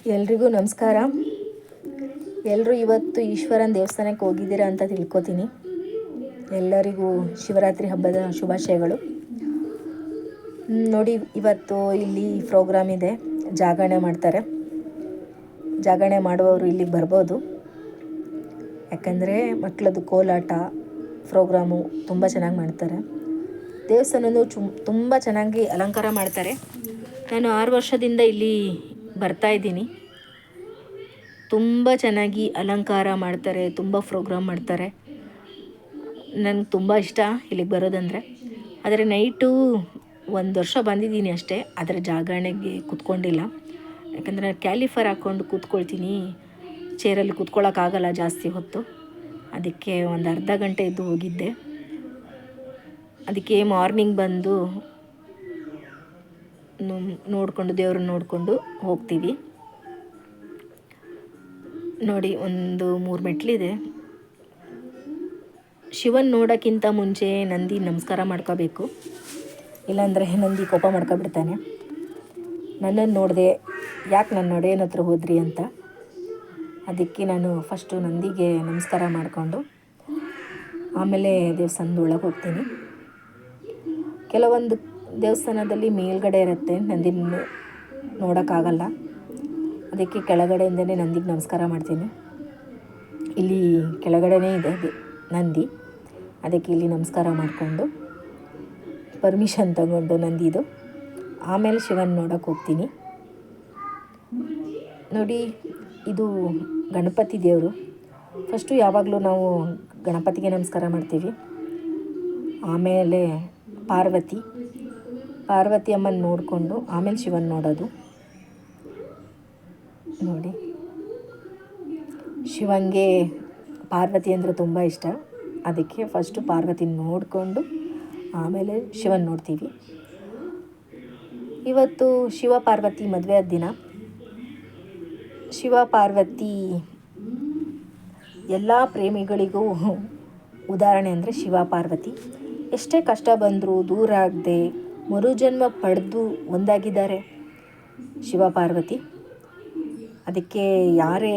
ಎಲ್ರಿಗೂ ನಮಸ್ಕಾರ. ಎಲ್ಲರೂ ಇವತ್ತು ಈಶ್ವರನ ದೇವಸ್ಥಾನಕ್ಕೆ ಹೋಗಿದ್ದೀರಾ ಅಂತ ತಿಳ್ಕೊತೀನಿ. ಎಲ್ಲರಿಗೂ ಶಿವರಾತ್ರಿ ಹಬ್ಬದ ಶುಭಾಶಯಗಳು. ನೋಡಿ, ಇವತ್ತು ಇಲ್ಲಿ ಪ್ರೋಗ್ರಾಮ್ ಇದೆ, ಜಾಗರಣೆ ಮಾಡ್ತಾರೆ. ಜಾಗರಣೆ ಮಾಡುವವರು ಇಲ್ಲಿಗೆ ಬರ್ಬೋದು. ಯಾಕಂದರೆ ಮಕ್ಕಳದ್ದು ಕೋಲಾಟ ಪ್ರೋಗ್ರಾಮು ತುಂಬ ಚೆನ್ನಾಗಿ ಮಾಡ್ತಾರೆ. ದೇವಸ್ಥಾನದ್ದು ತುಂಬ ಚೆನ್ನಾಗಿ ಅಲಂಕಾರ ಮಾಡ್ತಾರೆ. ನಾನು 6 ವರ್ಷದಿಂದ ಇಲ್ಲಿ ಬರ್ತಾಯಿದ್ದೀನಿ. ತುಂಬ ಚೆನ್ನಾಗಿ ಅಲಂಕಾರ ಮಾಡ್ತಾರೆ, ತುಂಬ ಪ್ರೋಗ್ರಾಮ್ ಮಾಡ್ತಾರೆ. ನನಗೆ ತುಂಬ ಇಷ್ಟ ಇಲ್ಲಿಗೆ ಬರೋದಂದರೆ. ಆದರೆ ನೈಟು 1 ವರ್ಷ ಬಂದಿದ್ದೀನಿ ಅಷ್ಟೇ, ಆದರೆ ಜಾಗರಣೆಗೆ ಕೂತ್ಕೊಂಡಿಲ್ಲ. ಯಾಕಂದರೆ ನಾನು ಕ್ಯಾಲಿಫರ್ ಹಾಕ್ಕೊಂಡು ಕೂತ್ಕೊಳ್ತೀನಿ, ಚೇರಲ್ಲಿ ಕೂತ್ಕೊಳ್ಳೋಕ್ಕಾಗಲ್ಲ ಜಾಸ್ತಿ ಹೊತ್ತು. ಅದಕ್ಕೆ ಒಂದು ಅರ್ಧ ಗಂಟೆ ಇದ್ದು ಹೋಗಿದ್ದೆ. ಅದಕ್ಕೆ ಮಾರ್ನಿಂಗ್ ಬಂದು ನೋಡಿಕೊಂಡು ದೇವ್ರನ್ನ ನೋಡಿಕೊಂಡು ಹೋಗ್ತೀವಿ. ನೋಡಿ, ಒಂದು 3 ಮೆಟ್ಲಿದೆ. ಶಿವನ್ ನೋಡೋಕ್ಕಿಂತ ಮುಂಚೆ ನಂದಿ ನಮಸ್ಕಾರ ಮಾಡ್ಕೋಬೇಕು, ಇಲ್ಲಾಂದರೆ ನಂದಿ ಕೋಪ ಮಾಡ್ಕೊಬಿಡ್ತಾನೆ. ನನ್ನನ್ನು ನೋಡಿದೆ, ಯಾಕೆ ನನ್ನ ಒಡೆಯನ ಹತ್ರ ಹೋದ್ರಿ ಅಂತ. ಅದಕ್ಕೆ ನಾನು ಫಸ್ಟು ನಂದಿಗೆ ನಮಸ್ಕಾರ ಮಾಡಿಕೊಂಡು ಆಮೇಲೆ ದೇವಸ್ಥಾನದ ಒಳಗೆ ಹೋಗ್ತೀನಿ. ಕೆಲವೊಂದು ದೇವಸ್ಥಾನದಲ್ಲಿ ಮೇಲ್ಗಡೆ ಇರುತ್ತೆ, ನಂದಿ ನೋಡೋಕ್ಕಾಗಲ್ಲ. ಅದಕ್ಕೆ ಕೆಳಗಡೆಯಿಂದನೇ ನಂದಿಗೆ ನಮಸ್ಕಾರ ಮಾಡ್ತೀನಿ. ಇಲ್ಲಿ ಕೆಳಗಡೆನೇ ಇದೆ ನಂದಿ, ಅದಕ್ಕೆ ಇಲ್ಲಿ ನಮಸ್ಕಾರ ಮಾಡಿಕೊಂಡು ಪರ್ಮಿಷನ್ ತಗೊಂಡು ನಂದಿದು ಆಮೇಲೆ ಶಿವನ್ ನೋಡೋಕೆ ಹೋಗ್ತೀನಿ. ನೋಡಿ, ಇದು ಗಣಪತಿ ದೇವರು. ಫಸ್ಟು ಯಾವಾಗಲೂ ನಾವು ಗಣಪತಿಗೆ ನಮಸ್ಕಾರ ಮಾಡ್ತೀವಿ. ಆಮೇಲೆ ಪಾರ್ವತಿ ಅಮ್ಮನ ನೋಡಿಕೊಂಡು ಆಮೇಲೆ ಶಿವನ್ ನೋಡೋದು. ನೋಡಿ, ಶಿವಂಗೆ ಪಾರ್ವತಿ ಅಂದರೆ ತುಂಬ ಇಷ್ಟ. ಅದಕ್ಕೆ ಫಸ್ಟು ಪಾರ್ವತಿ ನೋಡಿಕೊಂಡು ಆಮೇಲೆ ಶಿವನ್ ನೋಡ್ತೀವಿ. ಇವತ್ತು ಶಿವ ಪಾರ್ವತಿ ಮದುವೆ ಆದ ದಿನ. ಶಿವ ಪಾರ್ವತಿ ಎಲ್ಲ ಪ್ರೇಮಿಗಳಿಗೂ ಉದಾಹರಣೆ ಅಂದರೆ ಶಿವ ಪಾರ್ವತಿ. ಎಷ್ಟೇ ಕಷ್ಟ ಬಂದರೂ ದೂರ ಆಗದೆ ಮರುಜನ್ಮ ಪಡೆದು ಒಂದಾಗಿದ್ದಾರೆ ಶಿವ ಪಾರ್ವತಿ. ಅದಕ್ಕೆ ಯಾರೇ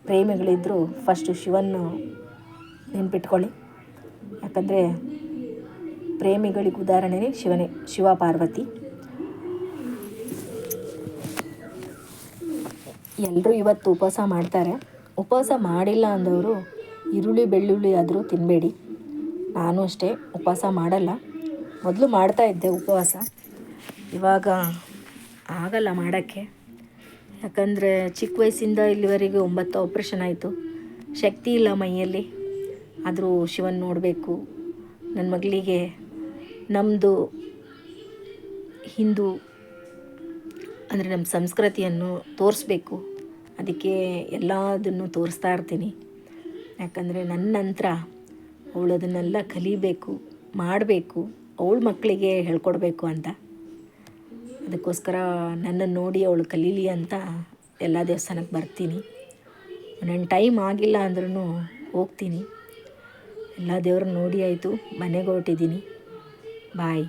ಪ್ರೇಮಿಗಳಿದ್ದರೂ ಫಸ್ಟು ಶಿವನ್ನು ನೆನ್ಪಿಟ್ಕೊಳ್ಳಿ. ಯಾಕಂದರೆ ಪ್ರೇಮಿಗಳಿಗೆ ಉದಾಹರಣೆನೇ ಶಿವ ಪಾರ್ವತಿ. ಎಲ್ಲರೂ ಇವತ್ತು ಉಪವಾಸ ಮಾಡ್ತಾರೆ. ಉಪವಾಸ ಮಾಡಿಲ್ಲ ಅಂದವರು ಈರುಳ್ಳಿ ಬೆಳ್ಳುಳ್ಳಿ ಆದರೂ ತಿನ್ನಬೇಡಿ. ನಾನು ಅಷ್ಟೇ ಉಪವಾಸ ಮಾಡಲ್ಲ. ಮೊದಲು ಮಾಡ್ತಾಯಿದ್ದೆ ಉಪವಾಸ, ಇವಾಗ ಆಗಲ್ಲ ಮಾಡೋಕ್ಕೆ. ಯಾಕಂದರೆ ಚಿಕ್ಕ ವಯಸ್ಸಿಂದ ಇಲ್ಲಿವರೆಗೆ 9 ಆಪ್ರೇಷನ್ ಆಯಿತು. ಶಕ್ತಿ ಇಲ್ಲ ಮೈಯಲ್ಲಿ. ಆದರೂ ಶಿವನ್ ನೋಡಬೇಕು. ನನ್ನ ಮಗಳಿಗೆ ನಮ್ಮದು ಹಿಂದೂ ಅಂದರೆ ನಮ್ಮ ಸಂಸ್ಕೃತಿಯನ್ನು ತೋರಿಸ್ಬೇಕು. ಅದಕ್ಕೆ ಎಲ್ಲದನ್ನು ತೋರಿಸ್ತಾ ಇರ್ತೀನಿ. ಯಾಕಂದರೆ ನನ್ನ ನಂತರ ಅವಳು ಅದನ್ನೆಲ್ಲ ಕಲಿಬೇಕು, ಮಾಡಬೇಕು, ಅವಳ ಮಕ್ಕಳಿಗೆ ಹೇಳ್ಕೊಡ್ಬೇಕು ಅಂತ. ಅದಕ್ಕೋಸ್ಕರ ನನ್ನನ್ನು ನೋಡಿ ಅವಳು ಕಲೀಲಿ ಅಂತ ಎಲ್ಲ ದೇವಸ್ಥಾನಕ್ಕೆ ಬರ್ತೀನಿ. ನನ್ನ ಟೈಮ್ ಆಗಿಲ್ಲ ಅಂದ್ರೂ ಹೋಗ್ತೀನಿ. ಎಲ್ಲ ದೇವ್ರನ್ನ ನೋಡಿ ಆಯಿತು, ಮನೆಗೆ ಹೊರಟಿದ್ದೀನಿ. ಬಾಯ್.